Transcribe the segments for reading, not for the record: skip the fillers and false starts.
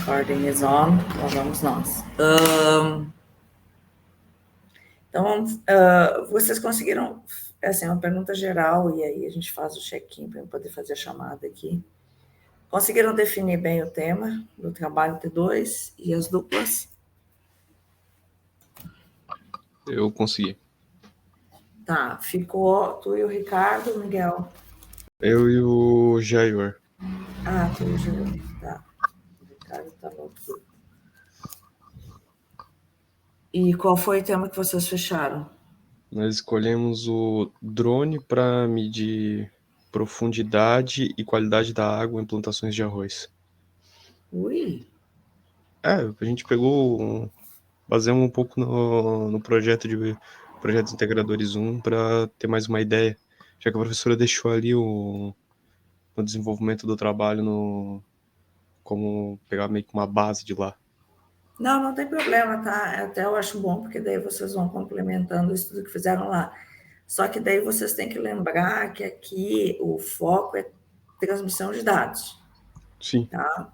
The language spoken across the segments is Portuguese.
Recording is on. Lá vamos nós. Então, vocês conseguiram, essa é uma pergunta geral, e aí a gente faz o check-in para eu poder fazer a chamada aqui. Conseguiram definir bem o tema do trabalho T2 e as duplas? Eu consegui. Tá, ficou tu e o Ricardo, Miguel? Eu e o Jair. Ah, tu e o Jair, tá. O Ricardo tá no outro. E qual foi o tema que vocês fecharam? Nós escolhemos o drone para medir profundidade e qualidade da água em plantações de arroz. Ui! A gente pegou, baseamos um pouco no projetos integradores 1 para ter mais uma ideia, já que a professora deixou ali no desenvolvimento do trabalho como pegar meio que uma base de lá. Não, não tem problema, tá? Até eu acho bom, porque daí vocês vão complementando isso tudo que fizeram lá. Só que daí vocês têm que lembrar que aqui o foco é transmissão de dados. Sim. Tá?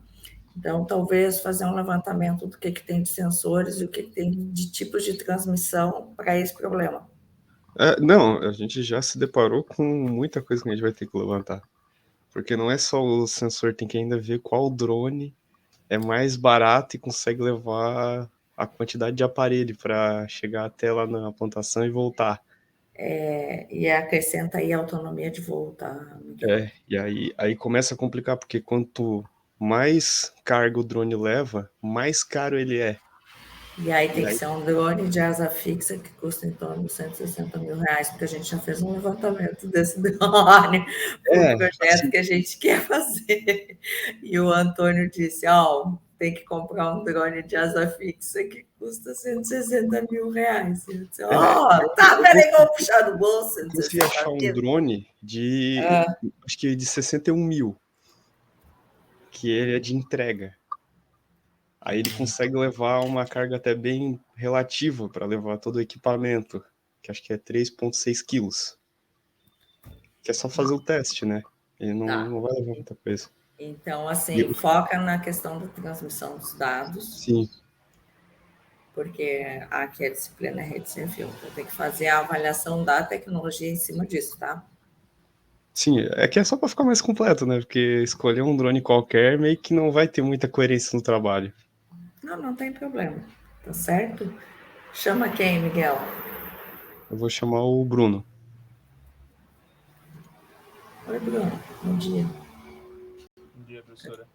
Então, talvez fazer um levantamento do que tem de sensores e o que tem de tipos de transmissão para esse problema. Não, a gente já se deparou com muita coisa que a gente vai ter que levantar. Porque não é só o sensor, tem que ainda ver qual drone é mais barato e consegue levar a quantidade de aparelho para chegar até lá na plantação e voltar. E acrescenta aí a autonomia de voo, tá, Miguel? E aí começa a complicar, porque quanto mais carga o drone leva, mais caro ele é. E aí tem que ser um drone de asa fixa que custa em torno de 160 mil reais, porque a gente já fez um levantamento desse drone para o projeto assim, que a gente quer fazer. E o Antônio disse, tem que comprar um drone de asa fixa que custa 160 mil reais. Eu disse, peraí que eu vou puxar do bolso. eu consegui achar um drone acho que de 61 mil, que ele é de entrega. Aí ele consegue levar uma carga até bem relativa para levar todo o equipamento, que acho que é 3,6 quilos. Que é só fazer o teste, né? Ele não vai levar muita coisa. Então, assim, foca na questão da transmissão dos dados. Sim. Porque aqui a disciplina é rede sem fio. Então, tem que fazer a avaliação da tecnologia em cima disso, tá? Sim, é que é só para ficar mais completo, né? Porque escolher um drone qualquer meio que não vai ter muita coerência no trabalho. Não tem problema. Tá certo? Chama quem, Miguel? Eu vou chamar o Bruno. Oi, Bruno. Bom dia. Bom dia, professora.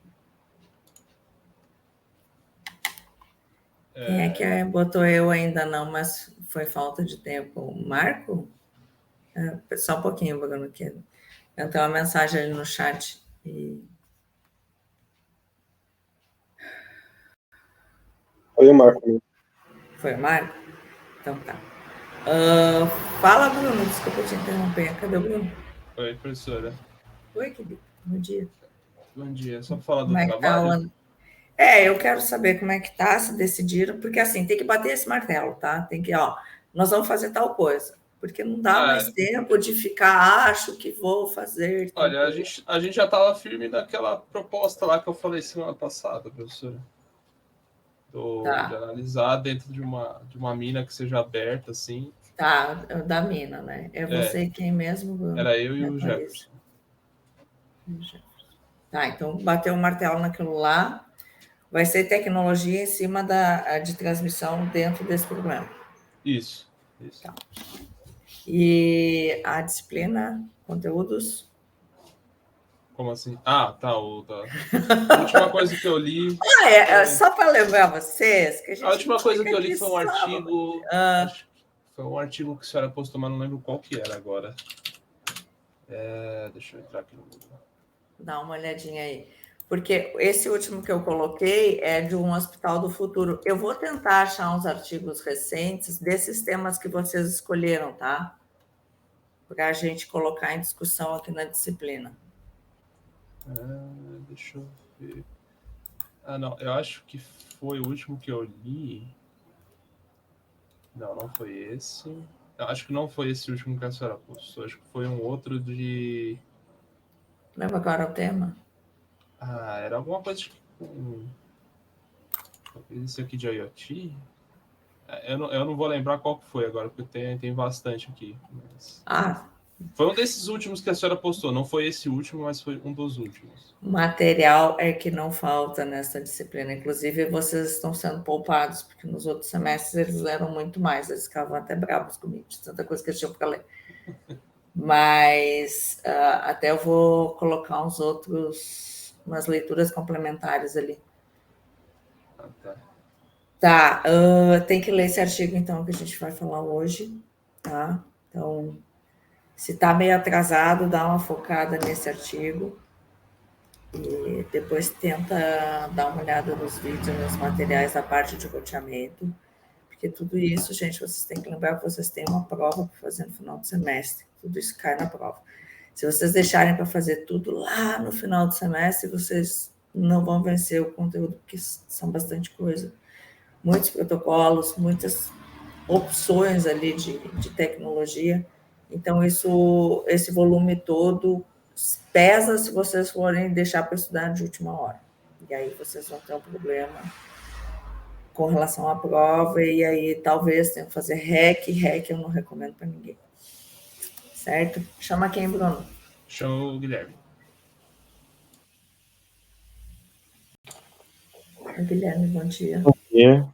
Quem é que botou eu ainda não, mas foi falta de tempo? O Marco? Só um pouquinho, Bruno, que eu tenho uma mensagem ali no chat. Foi o Marco. Foi o Marco? Então tá. Fala, Bruno, desculpa te interromper. Cadê o Bruno? Oi, professora. Oi, querido. Bom dia. Bom dia. Só para falar do Como é que trabalho? eu quero saber como é que tá, se decidiram, porque assim, tem que bater esse martelo, tá? Tem que, nós vamos fazer tal coisa, porque não dá mais tempo de ficar, acho que vou fazer. Olha, a gente já estava firme naquela proposta lá que eu falei semana passada, professora. De analisar dentro de uma mina que seja aberta, assim. Tá, da mina, né? É você quem mesmo, Bruno? Era eu e o Jefferson. Tá, então bateu o martelo naquilo lá. Vai ser tecnologia em cima de transmissão dentro desse problema. Isso. Tá. E a disciplina, conteúdos? Como assim? A última coisa que eu li... Só para lembrar vocês... que a última coisa que eu li foi um artigo... Foi um artigo que a senhora postou, mas não lembro qual que era agora. Deixa eu entrar aqui no Google. Dá uma olhadinha aí. Porque esse último que eu coloquei é de um hospital do futuro. Eu vou tentar achar uns artigos recentes desses temas que vocês escolheram, tá? Para a gente colocar em discussão aqui na disciplina. Deixa eu ver. Não, eu acho que foi o último que eu li. Não foi esse. Eu acho que não foi esse último que a senhora postou. Acho que foi um outro de... Lembra qual era o tema? Era alguma coisa Esse aqui de IoT? Eu não vou lembrar qual que foi agora, porque tem bastante aqui. Mas... Foi um desses últimos que a senhora postou. Não foi esse último, mas foi um dos últimos. Material é que não falta nessa disciplina. Inclusive, vocês estão sendo poupados, porque nos outros semestres eles leram muito mais. Eles ficavam até bravos comigo, de tanta coisa que eles tinham para ler. Mas até eu vou colocar umas leituras complementares ali. Tá, tem que ler esse artigo, então, que a gente vai falar hoje, tá? Então, se está meio atrasado, dá uma focada nesse artigo e depois tenta dar uma olhada nos vídeos, nos materiais da parte de roteamento, porque tudo isso, gente, vocês têm que lembrar que vocês têm uma prova para fazer no final do semestre, tudo isso cai na prova. Se vocês deixarem para fazer tudo lá no final do semestre, vocês não vão vencer o conteúdo, porque são bastante coisa. Muitos protocolos, muitas opções ali de tecnologia. Então, esse volume todo pesa se vocês forem deixar para estudar de última hora. E aí vocês vão ter um problema com relação à prova, e aí talvez tenham que fazer REC eu não recomendo para ninguém. Certo? Chama quem, Bruno? Chama o Guilherme. Guilherme, bom dia. Bom dia.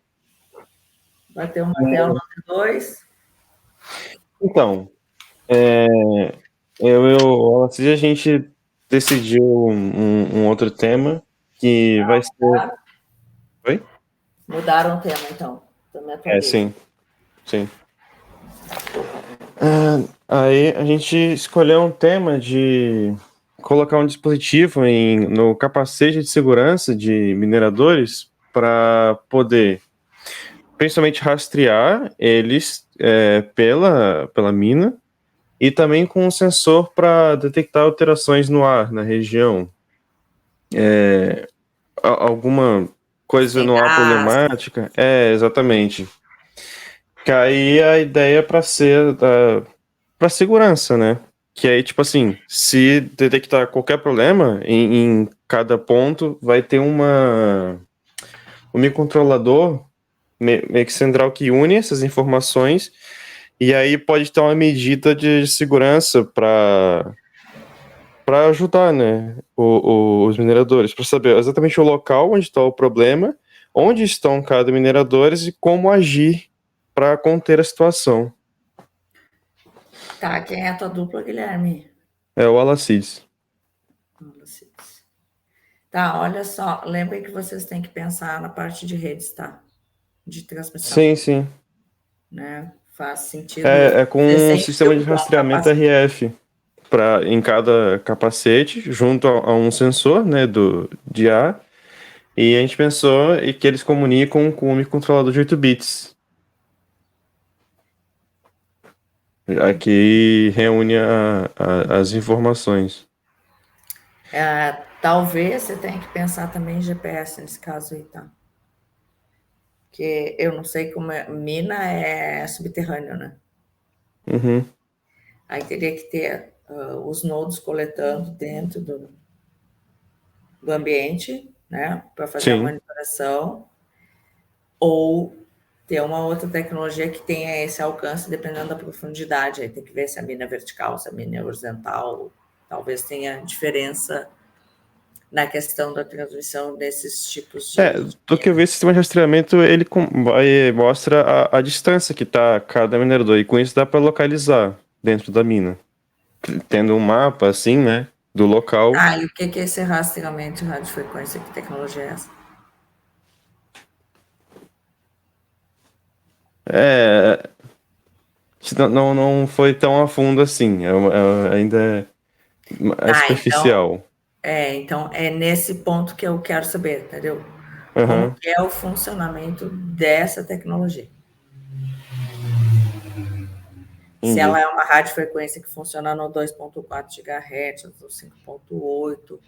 Vai ter uma tela número 2? Então, a gente decidiu um outro tema que vai ser... Oi? Mudaram o tema, então. Sim. Aí a gente escolheu um tema de colocar um dispositivo no capacete de segurança de mineradores para poder, principalmente, rastrear eles pela mina e também com um sensor para detectar alterações no ar, na região. Alguma coisa no ar problemática. Exatamente. Que aí a ideia para ser para segurança, né? Que aí, tipo assim, se detectar qualquer problema em cada ponto, vai ter um microcontrolador meio que central que une essas informações, e aí pode ter uma medida de segurança para ajudar, né, os mineradores, para saber exatamente o local onde está o problema, onde estão cada mineradores e como agir para conter a situação. Tá, quem é a tua dupla, Guilherme? É o Alacides. Tá, olha só, lembrem que vocês têm que pensar na parte de redes, tá? De transmissão. Sim. Né? Faz sentido. É com um sistema de rastreamento RF em cada capacete, junto a um sensor, né, de ar. E a gente pensou que eles comunicam com o microcontrolador de 8 bits. Aqui reúne as informações. Talvez você tenha que pensar também em GPS nesse caso aí, tá? Porque eu não sei como mina é subterrâneo, né? Uhum. Aí teria que ter os nodos coletando dentro do ambiente, né? Para fazer a monitoração. Ou ter uma outra tecnologia que tenha esse alcance, dependendo da profundidade. Aí tem que ver se a mina é vertical, se a mina é horizontal. Talvez tenha diferença na questão da transmissão desses tipos de... Do que eu vi, o sistema de rastreamento, ele mostra a distância que está cada minerador, e com isso dá para localizar dentro da mina. Tendo um mapa, assim, né, do local. E o que é esse rastreamento de radiofrequência? Que tecnologia é essa? Não foi tão a fundo assim, ainda é superficial. Então é nesse ponto que eu quero saber, entendeu? Uhum. Como que é o funcionamento dessa tecnologia? Entendi. Se ela é uma radiofrequência que funciona no 2.4 GHz, no 5.8...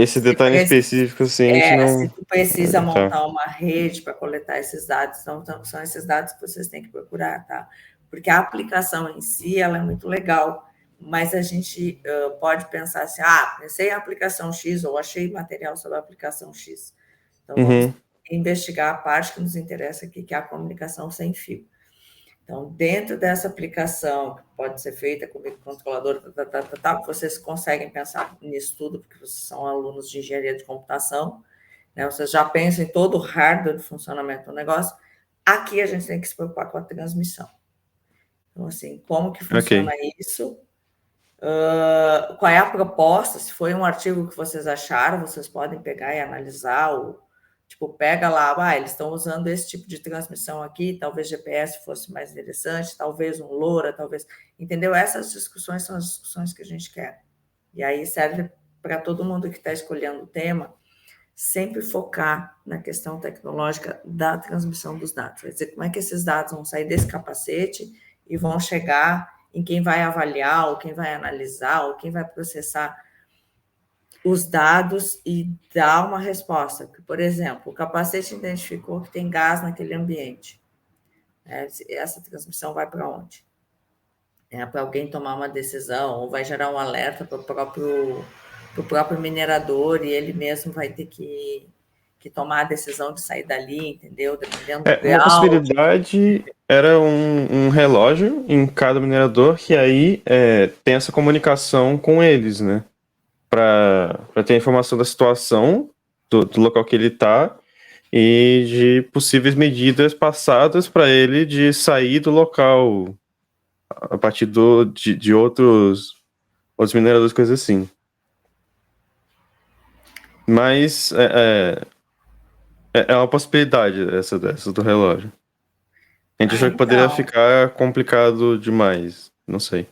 esse detalhe específico, assim, a gente não... Se tu precisa montar uma rede para coletar esses dados, então são esses dados que vocês têm que procurar, tá? Porque a aplicação em si, ela é muito legal, mas a gente pode pensar assim, pensei em aplicação X, ou achei material sobre a aplicação X. Então, vamos investigar a parte que nos interessa aqui, que é a comunicação sem fio. Então, dentro dessa aplicação, que pode ser feita com o microcontrolador, vocês conseguem pensar nisso tudo, porque vocês são alunos de engenharia de computação, né? Vocês já pensam em todo o hardware de funcionamento do negócio. Aqui a gente tem que se preocupar com a transmissão. Então, assim, como que funciona isso? Qual é a proposta? Se foi um artigo que vocês acharam, vocês podem pegar e analisar, tipo, pega lá, eles estão usando esse tipo de transmissão aqui, talvez GPS fosse mais interessante, talvez um LoRa, talvez... Entendeu? Essas discussões são as discussões que a gente quer. E aí serve para todo mundo que está escolhendo o tema, sempre focar na questão tecnológica da transmissão dos dados. Quer dizer, como é que esses dados vão sair desse capacete e vão chegar em quem vai avaliar, ou quem vai analisar, ou quem vai processar os dados e dar uma resposta. Por exemplo, o capacete identificou que tem gás naquele ambiente. Essa transmissão vai para onde? Para alguém tomar uma decisão, ou vai gerar um alerta para o próprio minerador, e ele mesmo vai ter que tomar a decisão de sair dali, entendeu? Dependendo do grau. Uma possibilidade era um relógio em cada minerador, que aí tem essa comunicação com eles, né? Para ter a informação da situação, do local que ele está, e de possíveis medidas passadas para ele de sair do local a partir de outros mineradores, coisas assim. Mas é uma possibilidade essa do relógio. A gente achou que poderia ficar complicado demais. Não sei.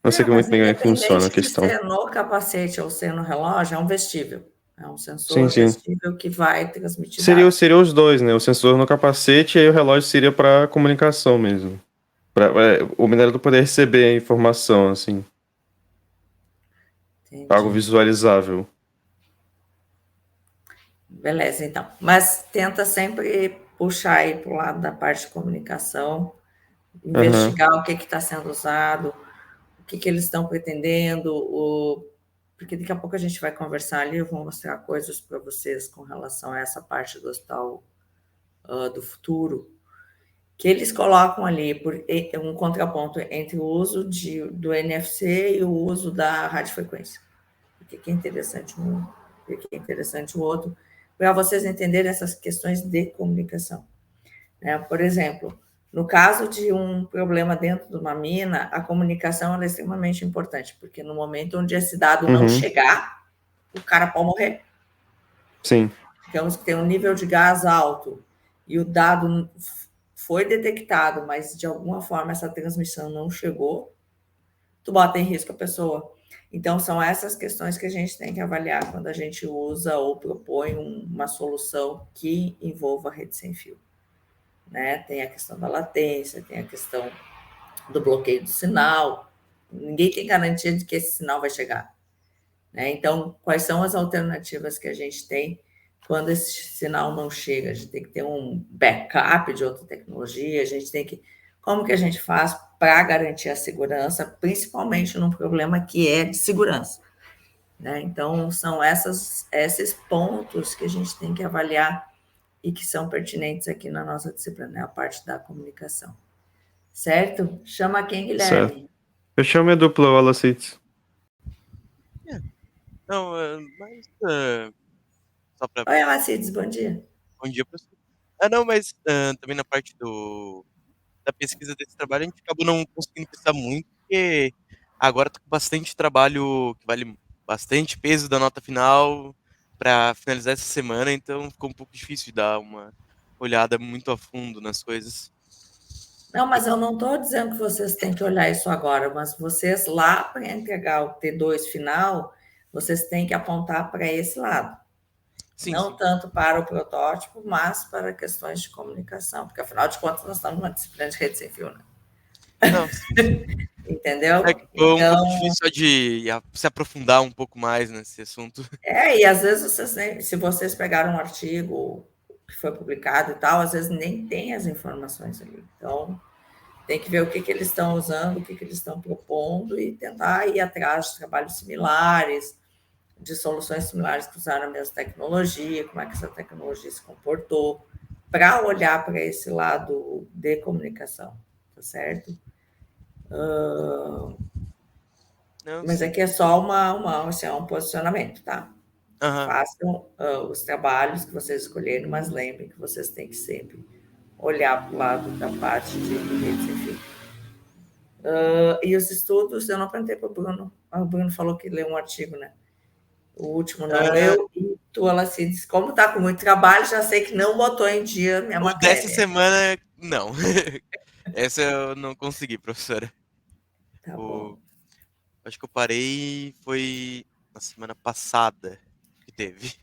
Não sei muito bem como é que funciona a questão. Se é no capacete ou se é no relógio, é um vestível. É um sensor vestível que vai transmitir dados. Seria os dois, né? O sensor no capacete e aí o relógio seria para comunicação mesmo. Para o minerador poder receber a informação, assim. Entendi. Algo visualizável. Beleza, então. Mas tenta sempre puxar aí para o lado da parte de comunicação, investigar o que está sendo usado, o que eles estão pretendendo, porque daqui a pouco a gente vai conversar ali, eu vou mostrar coisas para vocês com relação a essa parte do hospital do futuro, que eles colocam ali um contraponto entre o uso do NFC e o uso da radiofrequência. O que é interessante um, o que é interessante o outro, para vocês entenderem essas questões de comunicação. Por exemplo, no caso de um problema dentro de uma mina, a comunicação é extremamente importante, porque no momento onde esse dado não chegar, o cara pode morrer. Sim. Digamos que tem um nível de gás alto e o dado foi detectado, mas de alguma forma essa transmissão não chegou, tu bota em risco a pessoa. Então, são essas questões que a gente tem que avaliar quando a gente usa ou propõe uma solução que envolva a rede sem fio. Tem a questão da latência, tem a questão do bloqueio do sinal. Ninguém tem garantia de que esse sinal vai chegar. Então, quais são as alternativas que a gente tem quando esse sinal não chega? A gente tem que ter um backup de outra tecnologia, a gente tem que... Como que a gente faz para garantir a segurança, principalmente num problema que é de segurança? Então, são esses pontos que a gente tem que avaliar e que são pertinentes aqui na nossa disciplina, a parte da comunicação. Certo? Chama quem, Guilherme? Certo. Eu chamo a dupla Wallace. Não, mas... só pra... Oi, Alacides, bom dia. Bom dia, professor. Não, mas também na parte da pesquisa desse trabalho, a gente acabou não conseguindo pensar muito, porque agora tô com bastante trabalho que vale bastante peso da nota final para finalizar essa semana, então ficou um pouco difícil de dar uma olhada muito a fundo nas coisas. Não, mas eu não estou dizendo que vocês têm que olhar isso agora, mas vocês lá para entregar o T2 final, vocês têm que apontar para esse lado. Sim, não tanto para o protótipo, mas para questões de comunicação, porque afinal de contas nós estamos numa disciplina de rede sem fio, né? Não, entendeu? Foi um pouco difícil de se aprofundar um pouco mais nesse assunto. E às vezes se vocês pegaram um artigo que foi publicado e tal, às vezes nem tem as informações ali. Então, tem que ver o que eles estão usando, o que eles estão propondo e tentar ir atrás de trabalhos similares, de soluções similares que usaram a mesma tecnologia, como é que essa tecnologia se comportou, para olhar para esse lado de comunicação, tá certo? Mas aqui é só assim, um posicionamento, tá? Façam os trabalhos que vocês escolherem, mas lembrem que vocês têm que sempre olhar para o lado da parte de redes sem fio. E os estudos, eu não perguntei para o Bruno. O Bruno falou que leu um artigo, né? O último não leu. E tu, Alacides, como está com muito trabalho, já sei que não botou em dia minha matéria. Dessa semana, não. Essa eu não consegui, professora. Tá bom. Acho que eu parei, foi na semana passada que teve.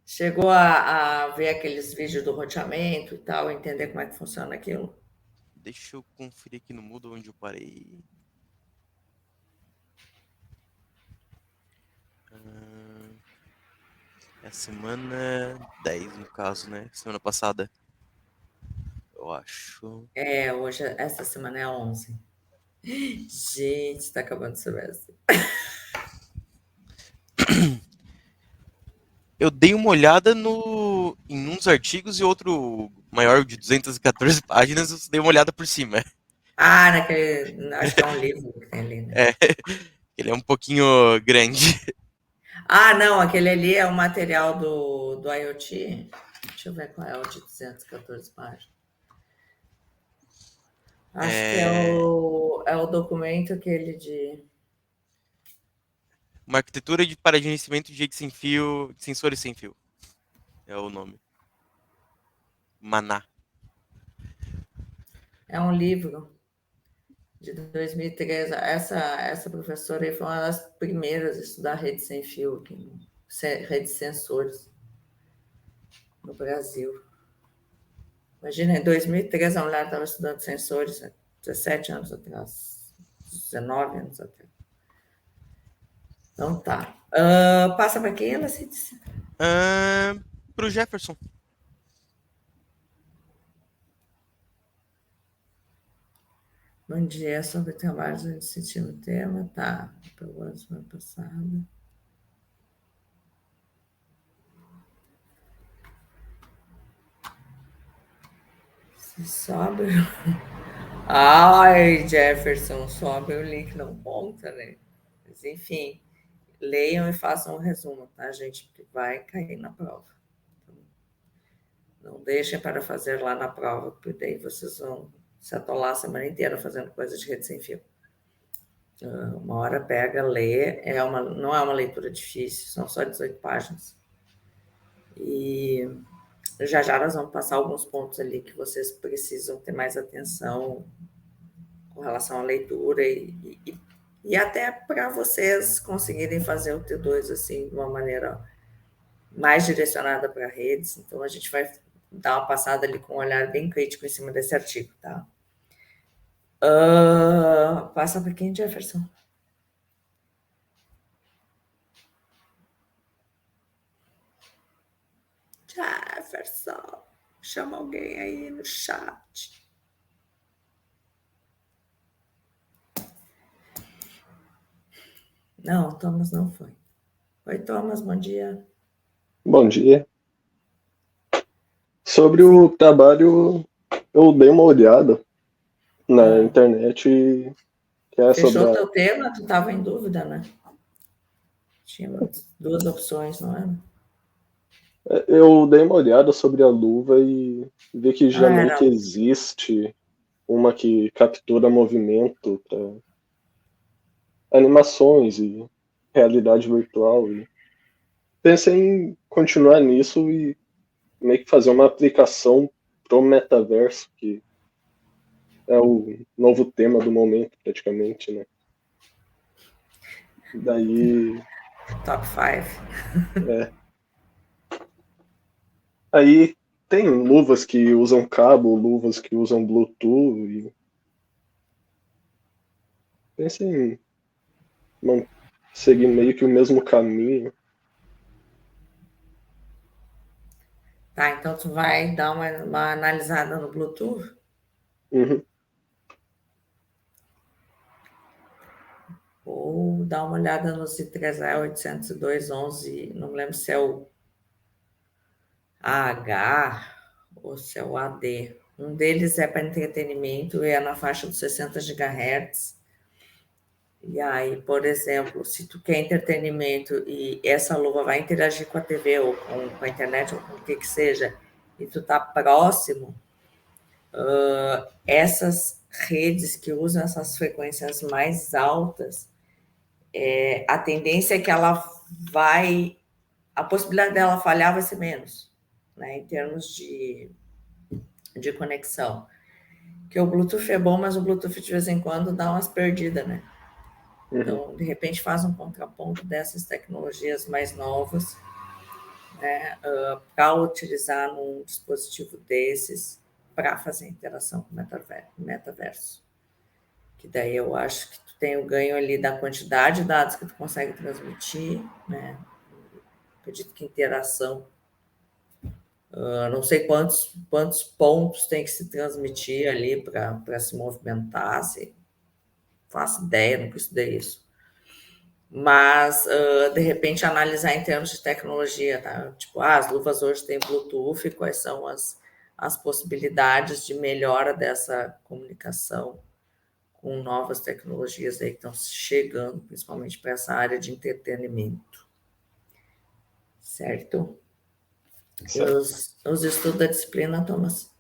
Chegou a ver aqueles vídeos do roteamento e tal, entender como é que funciona aquilo? Deixa eu conferir aqui no Moodle onde eu parei. É a semana 10, no caso, né? Semana passada. Eu acho. Hoje, essa semana é a 11. Gente, está acabando o semestre. Eu dei uma olhada em uns artigos e outro maior de 214 páginas, eu dei uma olhada por cima. Acho que é um livro que tem ali, né? Ele é um pouquinho grande. Não, aquele ali é o material do IoT. Deixa eu ver qual é o de 214 páginas. Acho que é o documento aquele de... Uma arquitetura para gerenciamento de redes sem fio, sensores sem fio. É o nome. Maná. É um livro de 2013. Essa professora aí foi uma das primeiras a estudar rede sem fio, rede de sensores no Brasil. Imagina, em 2013 a mulher estava estudando sensores, 17 anos atrás, 19 anos atrás. Então tá. Passa para quem, ela se disse? Para o Jefferson. Bom dia, sobre trabalhos onde sentimos o tema. Tá, pegou a semana passada. Se sobe. Ai, Jefferson, sobe o link, não conta, né? Mas, enfim, leiam e façam um resumo, tá, gente? Porque vai cair na prova. Então, não deixem para fazer lá na prova, porque daí vocês vão se atolar a semana inteira fazendo coisa de rede sem fio. Uma hora pega, lê, não é uma leitura difícil, são só 18 páginas. E já nós vamos passar alguns pontos ali que vocês precisam ter mais atenção com relação à leitura e até para vocês conseguirem fazer o T2 assim, de uma maneira mais direcionada para redes. Então, a gente vai dar uma passada ali com um olhar bem crítico em cima desse artigo, tá? Passa para quem, Jefferson? Jefferson, chama alguém aí no chat. Não, Thomas não foi. Oi, Thomas, bom dia. Bom dia. Sobre o trabalho, eu dei uma olhada na internet. Que é Fechou sobre teu tema? Tu estava em dúvida, né? Tinha duas opções, não é? Eu dei uma olhada sobre a luva e vi que já meio que existe uma que captura movimento para animações e realidade virtual. E pensei em continuar nisso e meio que fazer uma aplicação pro metaverso, que é o novo tema do momento, praticamente, né? Daí... Top 5. Aí tem luvas que usam cabo, luvas que usam Bluetooth. E pensei em seguir meio que o mesmo caminho. Tá, então tu vai dar uma analisada no Bluetooth? Uhum. ou dá uma olhada nos I3E802.11, não me lembro se é o AH ou se é o AD. Um deles é para entretenimento e é na faixa dos 60 GHz. E aí, por exemplo, se tu quer entretenimento e essa luva vai interagir com a TV ou com a internet ou com o que seja, e tu tá próximo, essas redes que usam essas frequências mais altas, a tendência é que ela vai... A possibilidade dela falhar vai ser menos, né, em termos de conexão. Que o Bluetooth é bom, mas o Bluetooth de vez em quando dá umas perdidas, né? Então, de repente, faz um contraponto dessas tecnologias mais novas, né, para utilizar num dispositivo desses para fazer interação com o metaverso. Que daí eu acho que tu tem o ganho ali da quantidade de dados que tu consegue transmitir, né? Acredito que interação, não sei quantos pontos tem que se transmitir ali para se movimentar, se faço ideia, nunca estudei isso. Mas, de repente, analisar em termos de tecnologia, tá? Tipo, as luvas hoje têm Bluetooth, quais são as possibilidades de melhora dessa comunicação com novas tecnologias aí que estão chegando, principalmente para essa área de entretenimento. Certo? Os estudos da disciplina, Thomas?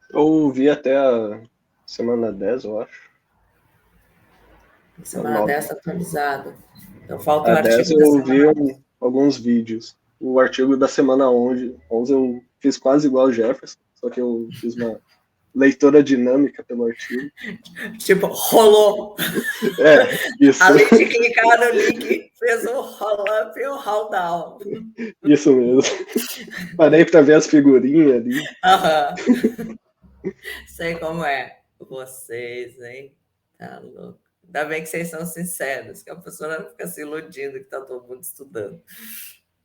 Eu vi até a semana 10, eu acho. Semana 10 atualizado. Então, falta o A 10 artigo da eu semana. vi alguns vídeos. O artigo da semana 11 eu fiz quase igual o Jefferson, só que eu fiz uma leitura dinâmica pelo artigo. Tipo, rolou. Isso. Além de clicar no link, fez um roll-up e um roll-down. Isso mesmo. Parei para ver as figurinhas ali. Sei como é. Vocês, hein? Tá louco. Ainda bem que vocês são sinceros, que a professora não fica se iludindo que está todo mundo estudando.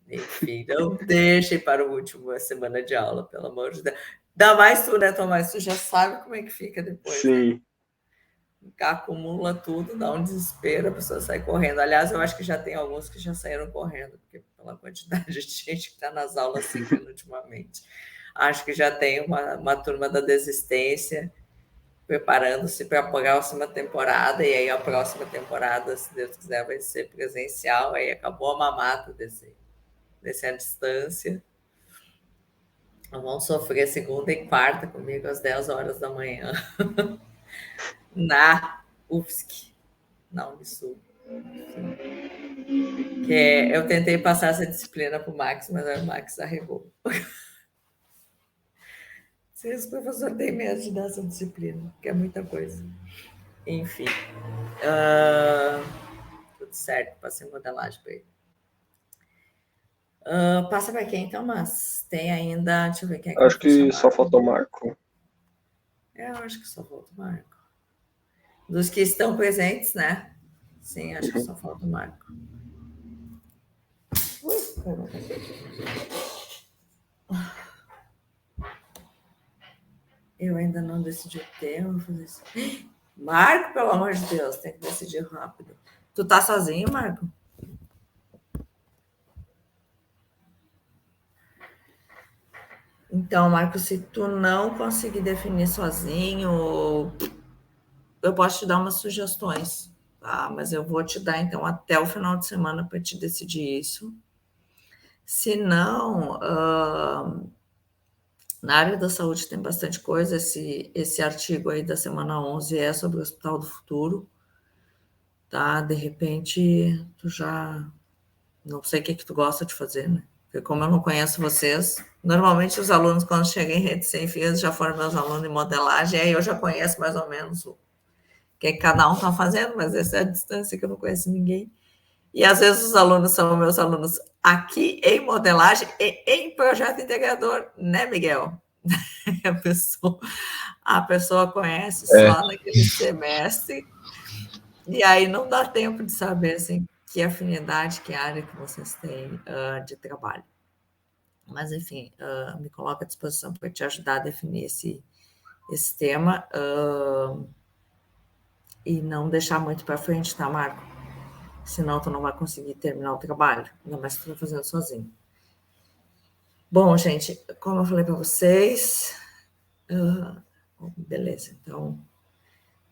Enfim, não deixem para o último a semana de aula, pelo amor de Deus. Ainda mais tu, né, Tomás? Tu já sabe como é que fica depois. Sim. Né? Acumula tudo, dá um desespero, a pessoa sai correndo. Aliás, eu acho que já tem alguns que já saíram correndo, porque pela quantidade de gente que está nas aulas seguindo ultimamente. Acho que já tem uma turma da desistência preparando-se para a próxima temporada, e aí a próxima temporada, se Deus quiser, vai ser presencial, aí acabou a mamata desse à distância. Vão sofrer segunda e quarta comigo às 10 horas da manhã, na UFSC, na Unisul. Que eu tentei passar essa disciplina para o Max, mas o Max arregou. Os professores têm medo de dar essa disciplina, que é muita coisa. Enfim. Tudo certo, passei modelagem para ele. Passa para quem, então, mas tem ainda... Deixa eu ver quem é que acho que só falta o Marco. Eu acho que só falta o Marco. Dos que estão presentes, né? Sim, acho que só falta o Marco. Eu ainda não decidi o tema, vou fazer isso. Marco, pelo amor de Deus, tem que decidir rápido. Tu tá sozinho, Marco? Então, Marco, se tu não conseguir definir sozinho, eu posso te dar umas sugestões, tá? Mas eu vou te dar, então, até o final de semana para te decidir isso. Se não, na área da saúde tem bastante coisa. Esse artigo aí da semana 11 é sobre o Hospital do Futuro, tá? De repente, tu já... Não sei o que tu gosta de fazer, né? Porque como eu não conheço vocês, normalmente os alunos, quando chegam em Rede Sem Fios, já foram meus alunos em modelagem, aí eu já conheço mais ou menos o que cada um está fazendo, mas essa é a distância que eu não conheço ninguém. E às vezes os alunos são meus alunos aqui em modelagem e em projeto integrador, né, Miguel? A pessoa conhece só naquele semestre, e aí não dá tempo de saber assim, que afinidade, que área que vocês têm de trabalho. Mas, enfim, me coloco à disposição para te ajudar a definir esse tema. e não deixar muito para frente, tá, Marco? Senão tu não vai conseguir terminar o trabalho, ainda mais se tu tá fazendo sozinho. Bom, gente, como eu falei para vocês, beleza, então,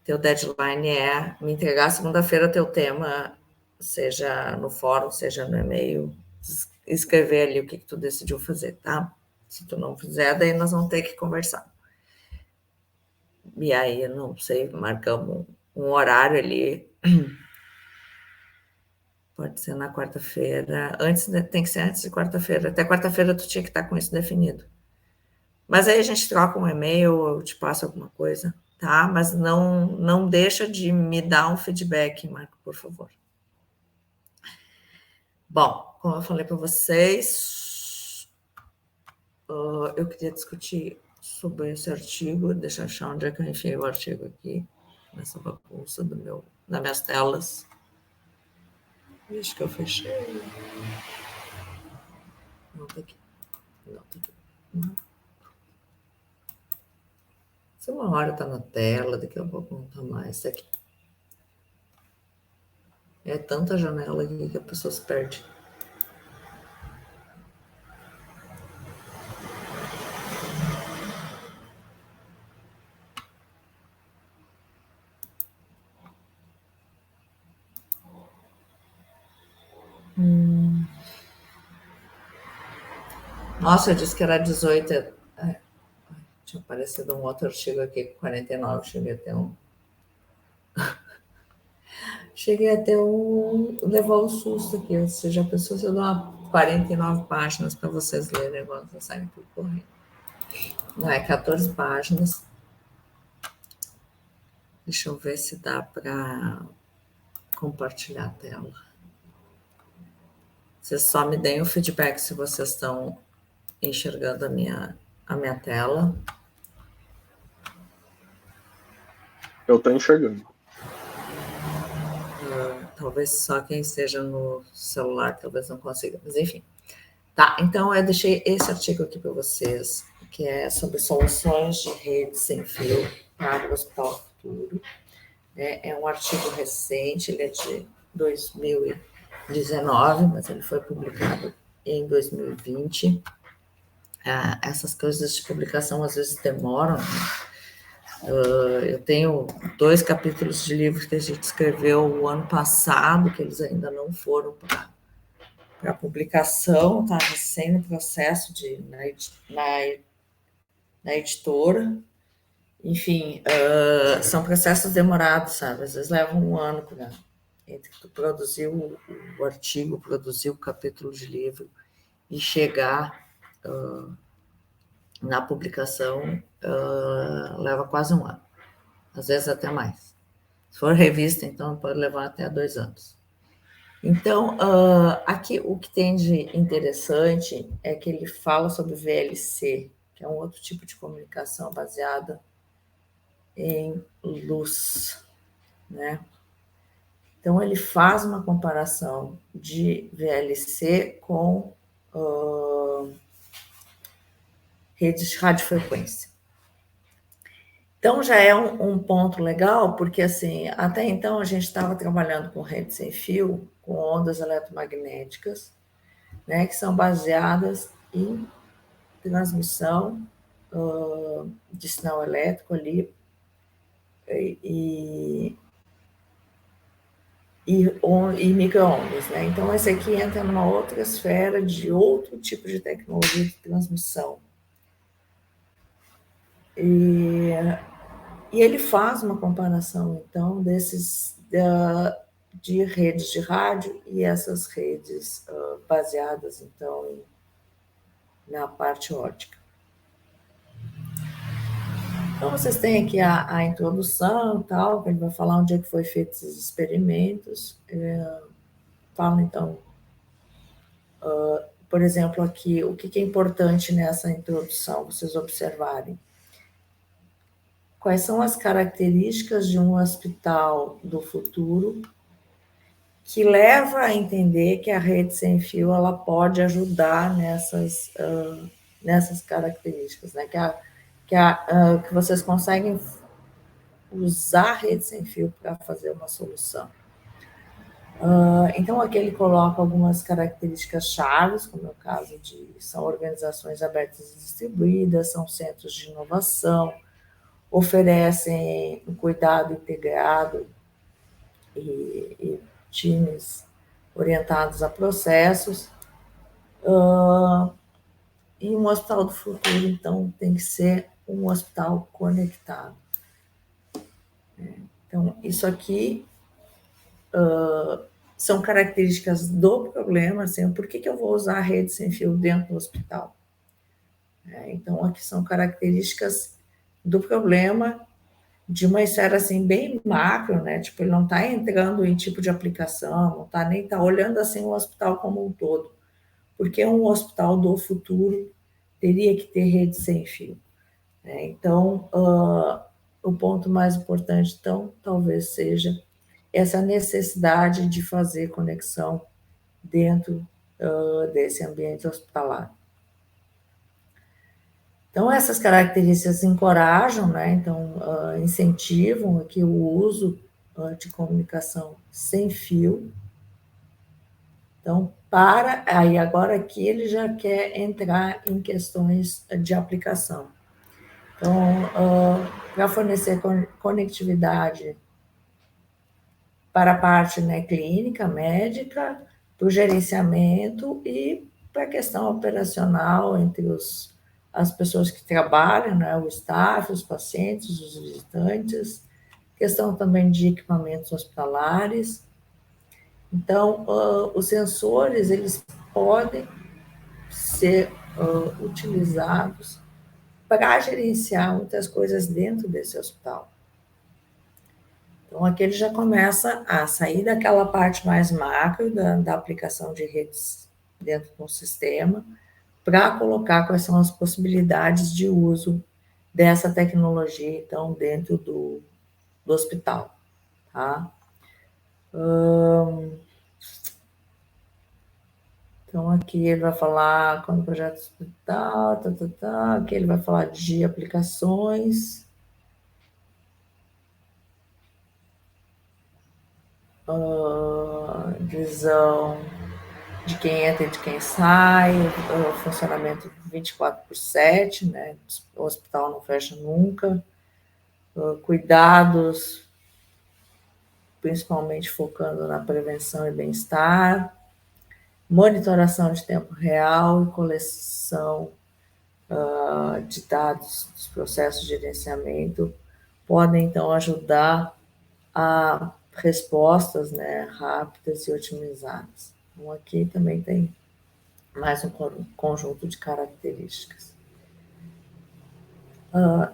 teu deadline é me entregar segunda-feira teu tema, seja no fórum, seja no e-mail, escrever ali o que tu decidiu fazer, tá? Se tu não fizer, daí nós vamos ter que conversar. E aí, eu não sei, marcamos um horário ali, pode ser na quarta-feira, tem que ser antes de quarta-feira, até quarta-feira tu tinha que estar com isso definido. Mas aí a gente troca um e-mail, eu te passo alguma coisa, tá? Mas não deixa de me dar um feedback, Marco, por favor. Bom, como eu falei para vocês, eu queria discutir sobre esse artigo, deixa eu achar onde é que eu enfiei o artigo aqui, nessa bagunça das minhas telas. Acho que eu fechei. Não, tá aqui. Não, tá aqui. Não. Se uma hora tá na tela, daqui a pouco não tá mais. Isso aqui. É tanta janela aqui que a pessoa se perde. Nossa, eu disse que era 18. Tinha aparecido um outro artigo aqui com 49. Cheguei até levar um susto aqui. Você já pensou se eu dou 49 páginas para vocês lerem, agora vocês saem por correndo. Não, é 14 páginas. Deixa eu ver se dá para compartilhar a tela. Vocês só me deem o feedback se vocês estão enxergando a minha tela. Eu estou enxergando. Talvez só quem esteja no celular talvez não consiga, mas enfim. Tá, então eu deixei esse artigo aqui para vocês, que é sobre soluções de rede sem fio para o Hospital Futuro. É um artigo recente, ele é de 2019, mas ele foi publicado em 2020. Essas coisas de publicação às vezes demoram, né? Eu tenho 2 capítulos de livros que a gente escreveu o ano passado, que eles ainda não foram para publicação, está recém no processo na editora. Enfim, são processos demorados, sabe? Às vezes leva um ano entre tu produzir o artigo, produzir o capítulo de livro e chegar na publicação, leva quase um ano, às vezes até mais. Se for revista, então pode levar até 2 anos. Então, aqui o que tem de interessante é que ele fala sobre VLC, que é um outro tipo de comunicação baseada em luz, né? Então, ele faz uma comparação de VLC com redes de radiofrequência. Então, já é um ponto legal, porque, assim, até então a gente estava trabalhando com rede sem fio, com ondas eletromagnéticas, né, que são baseadas em transmissão de sinal elétrico ali e micro-ondas, né? Então, esse aqui entra numa outra esfera de outro tipo de tecnologia de transmissão. E ele faz uma comparação, então, de redes de rádio e essas redes baseadas, então, na parte óptica. Então, vocês têm aqui a introdução e tal, que ele vai falar onde é que foi feito esses experimentos. Fala, então, por exemplo, aqui, o que é importante nessa introdução, vocês observarem. Quais são as características de um hospital do futuro que leva a entender que a rede sem fio ela pode ajudar nessas características, né? Que vocês conseguem usar rede sem fio para fazer uma solução. Então, aqui ele coloca algumas características chaves, como é o caso de são organizações abertas e distribuídas, são centros de inovação, oferecem um cuidado integrado e times orientados a processos. E um hospital do futuro, então, tem que ser um hospital conectado. Então, isso aqui são características do problema, assim, por que eu vou usar a rede sem fio dentro do hospital? Então, aqui são características do problema de uma esfera, assim, bem macro, né? Tipo, ele não está entrando em tipo de aplicação, não está nem olhando, assim, o hospital como um todo. Porque um hospital do futuro teria que ter rede sem fio. Então, o ponto mais importante, então, talvez seja essa necessidade de fazer conexão dentro desse ambiente hospitalar. Então, essas características encorajam, né? Então, incentivam aqui o uso de comunicação sem fio. Então, aí agora aqui ele já quer entrar em questões de aplicação. Então, para fornecer conectividade para a parte, né, clínica, médica, para o gerenciamento e para a questão operacional entre as pessoas que trabalham, né, o staff, os pacientes, os visitantes, questão também de equipamentos hospitalares. Então, os sensores, eles podem ser utilizados para gerenciar muitas coisas dentro desse hospital. Então, aqui ele já começa a sair daquela parte mais macro da aplicação de redes dentro de um sistema para colocar quais são as possibilidades de uso dessa tecnologia, então, dentro do hospital, tá? Então, aqui ele vai falar quando o projeto hospital, aqui ele vai falar de aplicações, visão de quem entra e de quem sai, funcionamento 24/7, né? O hospital não fecha nunca, cuidados, principalmente focando na prevenção e bem-estar, monitoração de tempo real e coleção de dados dos processos de gerenciamento podem, então, ajudar a respostas, né, rápidas e otimizadas. Então, aqui também tem mais um conjunto de características.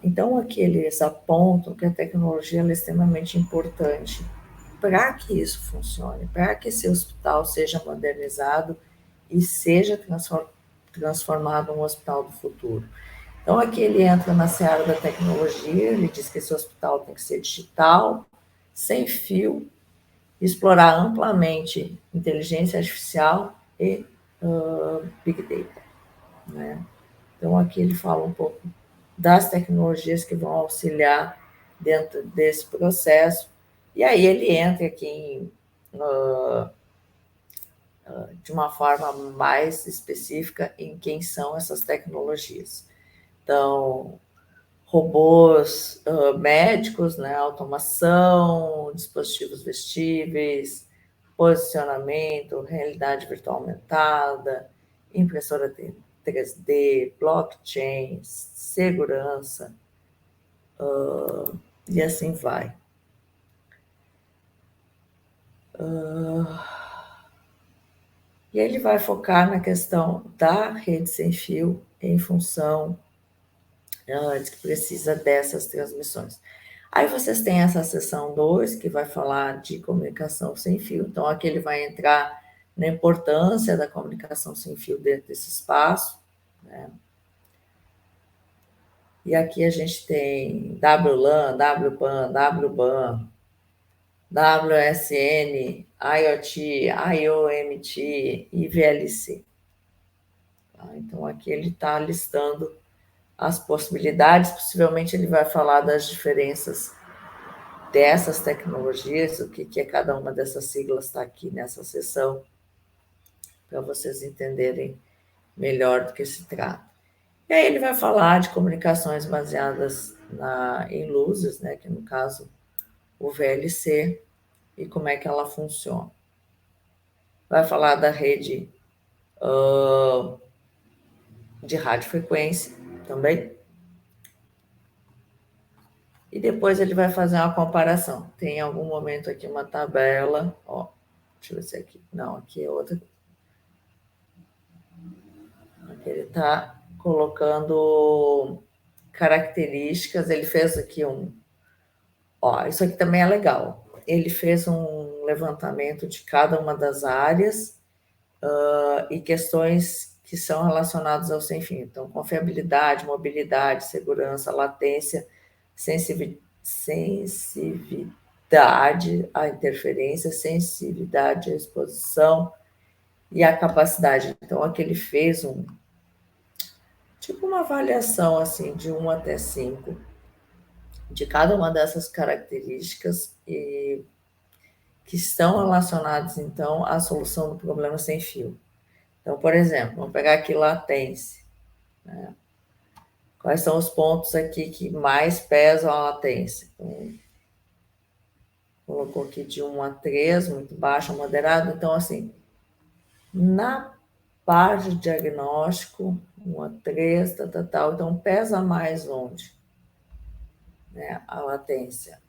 Então, aqui eles apontam que a tecnologia é extremamente importante para que isso funcione, para que esse hospital seja modernizado e seja transformado em um hospital do futuro. Então, aqui ele entra na seara da tecnologia, ele diz que esse hospital tem que ser digital, sem fio, explorar amplamente inteligência artificial e Big Data, né? Então, aqui ele fala um pouco das tecnologias que vão auxiliar dentro desse processo, e aí ele entra aqui de uma forma mais específica em quem são essas tecnologias. Então, robôs médicos, né, automação, dispositivos vestíveis, posicionamento, realidade virtual aumentada, impressora 3D, blockchain, segurança, e assim vai. E ele vai focar na questão da rede sem fio em função de que precisa dessas transmissões. Aí vocês têm essa seção 2, que vai falar de comunicação sem fio. Então, aqui ele vai entrar na importância da comunicação sem fio dentro desse espaço, né? E aqui a gente tem WLAN, WPAN, WBAN, WSN, IoT, IoMT e VLC. Então, aqui ele está listando as possibilidades, possivelmente ele vai falar das diferenças dessas tecnologias, o que é cada uma dessas siglas está aqui nessa sessão, para vocês entenderem melhor do que se trata. E aí ele vai falar de comunicações baseadas em luzes, né, que no caso o VLC, e como é que ela funciona. Vai falar da rede de radiofrequência também. E depois ele vai fazer uma comparação. Tem em algum momento aqui uma tabela, ó, deixa eu ver se é aqui. Não, aqui é outra. Aqui ele está colocando características. Ele fez aqui ó, isso aqui também é legal. Ele fez um levantamento de cada uma das áreas e questões que são relacionadas ao sem fim. Então, confiabilidade, mobilidade, segurança, latência, sensividade à interferência, sensibilidade à exposição e a capacidade. Então, aqui ele fez tipo uma avaliação assim de 1 até 5 de cada uma dessas características e que estão relacionadas, então, à solução do problema sem fio. Então, por exemplo, vamos pegar aqui latência, né? Quais são os pontos aqui que mais pesam a latência? Então, colocou aqui de 1 a 3, muito baixo, moderado. Então, assim, na parte de diagnóstico, 1 a 3, tal. Então, pesa mais onde? Né, a latência.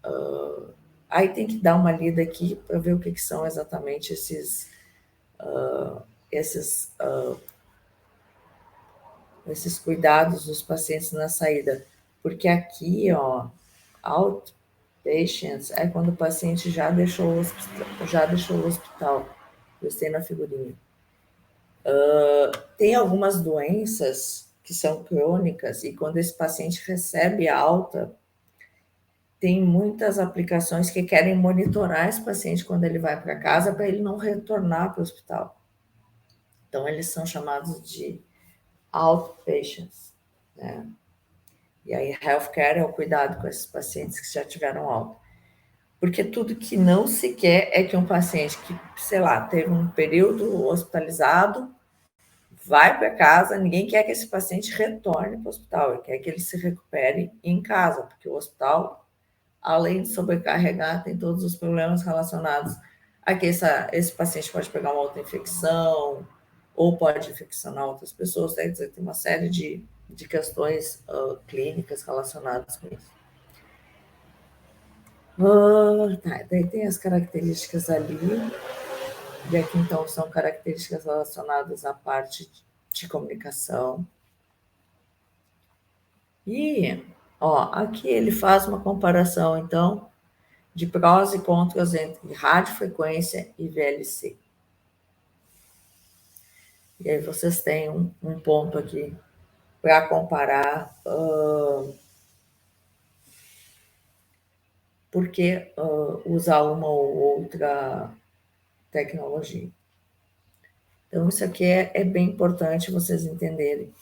Aí tem que dar uma lida aqui para ver o que são exatamente esses cuidados dos pacientes na saída. Porque aqui, ó, outpatients é quando o paciente já deixou o hospital. Eu gostei na figurinha. Tem algumas doenças que são crônicas e quando esse paciente recebe alta, tem muitas aplicações que querem monitorar esse paciente quando ele vai para casa para ele não retornar para o hospital. Então, eles são chamados de outpatients, né? E aí, healthcare é o cuidado com esses pacientes que já tiveram alta. Porque tudo que não se quer é que um paciente que, sei lá, teve um período hospitalizado, vai para casa, ninguém quer que esse paciente retorne para o hospital, ele quer que ele se recupere em casa, porque o hospital, além de sobrecarregar, tem todos os problemas relacionados a que esse paciente pode pegar uma outra infecção, ou pode infeccionar outras pessoas, né? Tem uma série de questões clínicas relacionadas com isso. Daí tem as características ali, e aqui então são características relacionadas à parte de comunicação. E, ó, aqui ele faz uma comparação, então, de prós e contras entre radiofrequência e VLC. E aí vocês têm um ponto aqui para comparar por que usar uma ou outra tecnologia. Então, isso aqui é bem importante vocês entenderem,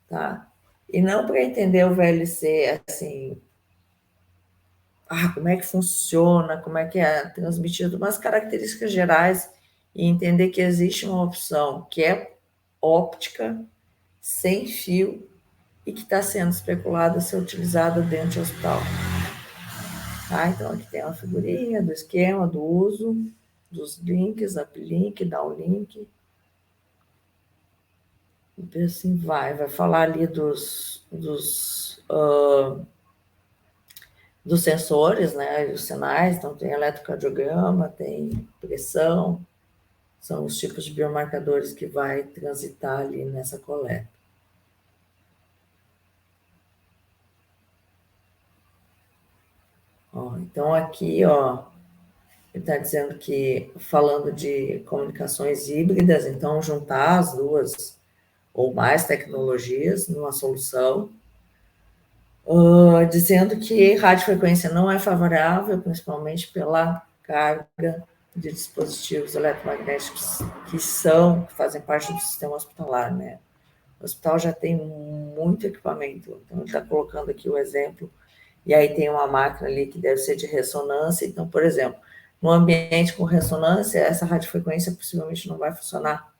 tá? E não para entender o VLC, assim, como é que funciona, como é que é transmitido, mas características gerais e entender que existe uma opção que é óptica, sem fio, e que está sendo especulada ser utilizada dentro de hospital. Tá? Então, aqui tem uma figurinha do esquema, do uso, dos links, uplink, downlink. E assim vai falar ali dos sensores, né, os sinais, então tem eletrocardiograma, tem pressão, são os tipos de biomarcadores que vai transitar ali nessa coleta. Então, aqui, ó, ele está dizendo que, falando de comunicações híbridas, então, juntar as duas ou mais tecnologias numa solução, dizendo que radiofrequência não é favorável, principalmente pela carga de dispositivos eletromagnéticos que fazem parte do sistema hospitalar, né? O hospital já tem muito equipamento, então ele está colocando aqui o exemplo e aí tem uma máquina ali que deve ser de ressonância. Então, por exemplo, no ambiente com ressonância, essa radiofrequência possivelmente não vai funcionar.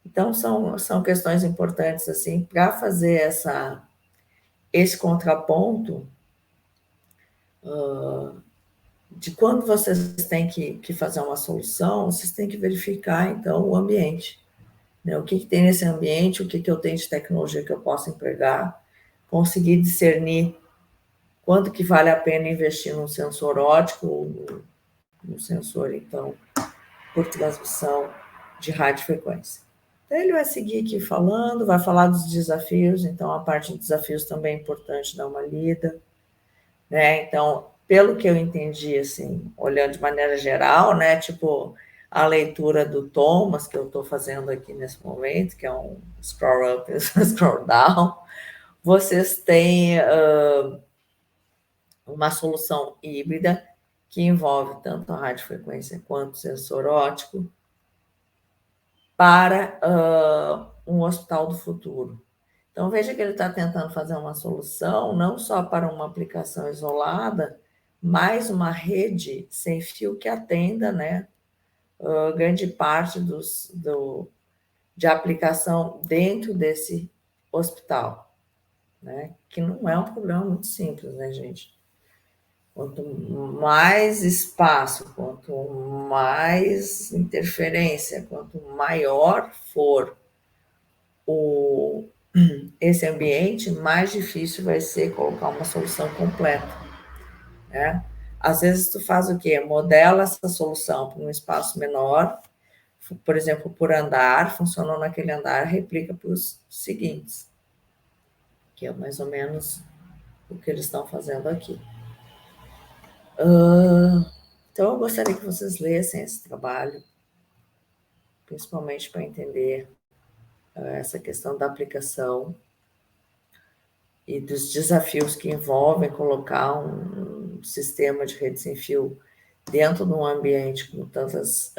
Então, são questões importantes, assim, para fazer esse contraponto de quando vocês têm que fazer uma solução, vocês têm que verificar, então, o ambiente. Né? O que tem nesse ambiente, o que eu tenho de tecnologia que eu posso empregar, conseguir discernir quanto que vale a pena investir num sensor óptico ou num sensor, então, por transmissão de radiofrequência. Então, ele vai seguir aqui falando, vai falar dos desafios, então, a parte de desafios também é importante dar uma lida, né? Então, pelo que eu entendi, assim, olhando de maneira geral, né, tipo, a leitura do Thomas, que eu estou fazendo aqui nesse momento, que é um scroll up e scroll down, vocês têm uma solução híbrida que envolve tanto a radiofrequência quanto o sensor óptico para um hospital do futuro. Então, veja que ele está tentando fazer uma solução não só para uma aplicação isolada, mas uma rede sem fio que atenda, né, grande parte de aplicação dentro desse hospital, né, que não é um problema muito simples, né, gente? Quanto mais espaço, quanto mais interferência, quanto maior for esse ambiente, mais difícil vai ser colocar uma solução completa, né? Às vezes tu faz o quê? Modela essa solução para um espaço menor, por exemplo, por andar, funcionou naquele andar, replica para os seguintes, que é mais ou menos o que eles estão fazendo aqui. Então, eu gostaria que vocês lessem esse trabalho, principalmente para entender essa questão da aplicação e dos desafios que envolvem colocar um sistema de rede sem fio dentro de um ambiente com tantas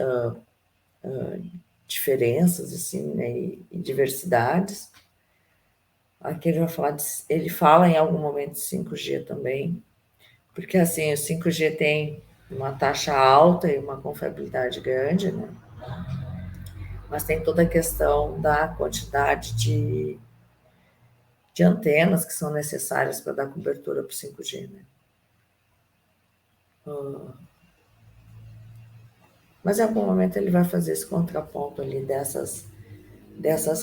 diferenças assim, né, e diversidades. Aqui ele vai falar ele fala em algum momento de 5G também, porque assim, o 5G tem uma taxa alta e uma confiabilidade grande, né? Mas tem toda a questão da quantidade de antenas que são necessárias para dar cobertura para o 5G, né? Mas em algum momento ele vai fazer esse contraponto ali dessas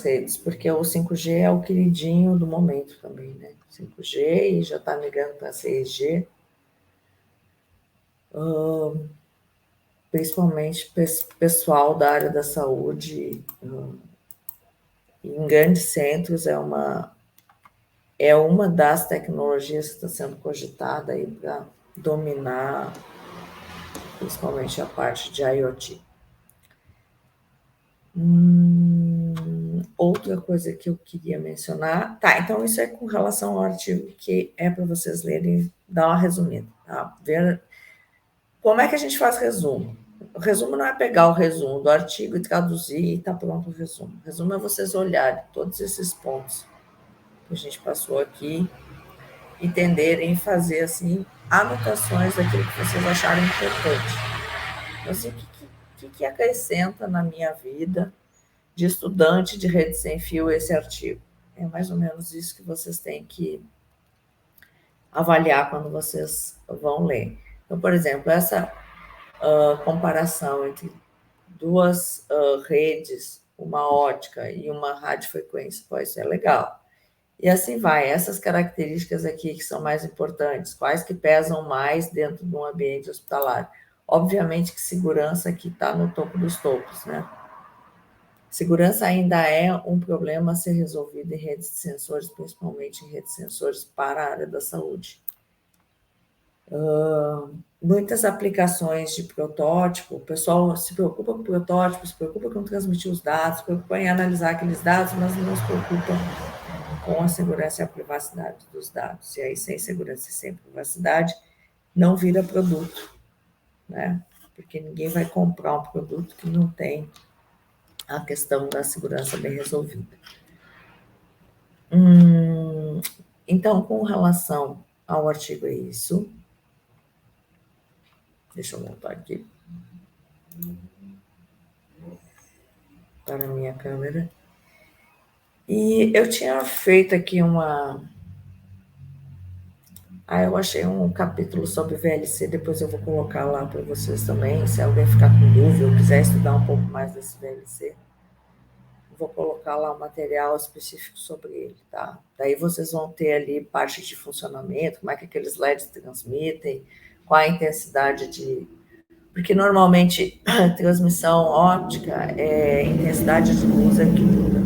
redes, porque o 5G é o queridinho do momento também, né? 5G e já está migrando para 6G. Principalmente pessoal da área da saúde, em grandes centros, é uma das tecnologias que está sendo cogitada aí para dominar, principalmente a parte de IoT. Outra coisa que eu queria mencionar... Tá, então isso é com relação ao artigo que é para vocês lerem, dar uma resumida, tá? Ver como é que a gente faz resumo. O resumo não é pegar o resumo do artigo e traduzir e está pronto o resumo. O resumo é vocês olharem todos esses pontos que a gente passou aqui, entenderem e fazer, assim, anotações daquilo que vocês acharem importante. Então, assim, o que acrescenta na minha vida de estudante de rede sem fio esse artigo? É mais ou menos isso que vocês têm que avaliar quando vocês vão ler. Então, por exemplo, essa comparação entre duas redes, uma ótica e uma radiofrequência, pô, isso é legal. E assim vai, essas características aqui que são mais importantes, quais que pesam mais dentro de um ambiente hospitalar. Obviamente que segurança aqui está no topo dos topos, né? Segurança ainda é um problema a ser resolvido em redes de sensores, principalmente em redes de sensores para a área da saúde. Muitas aplicações de protótipo, o pessoal se preocupa com protótipo, se preocupa com transmitir os dados, se preocupa em analisar aqueles dados, mas não se preocupa com a segurança e a privacidade dos dados. E aí, sem segurança e sem privacidade, não vira produto, né? Porque ninguém vai comprar um produto que não tem a questão da segurança bem resolvida. Então, com relação ao artigo, é isso. Deixa eu voltar aqui para a minha câmera. E eu tinha feito aqui eu achei um capítulo sobre VLC, depois eu vou colocar lá para vocês também, se alguém ficar com dúvida ou quiser estudar um pouco mais desse VLC, vou colocar lá um material específico sobre ele, tá? Daí vocês vão ter ali parte de funcionamento, como é que aqueles LEDs transmitem, qual a intensidade de... Porque normalmente transmissão óptica é intensidade de luz é que muda.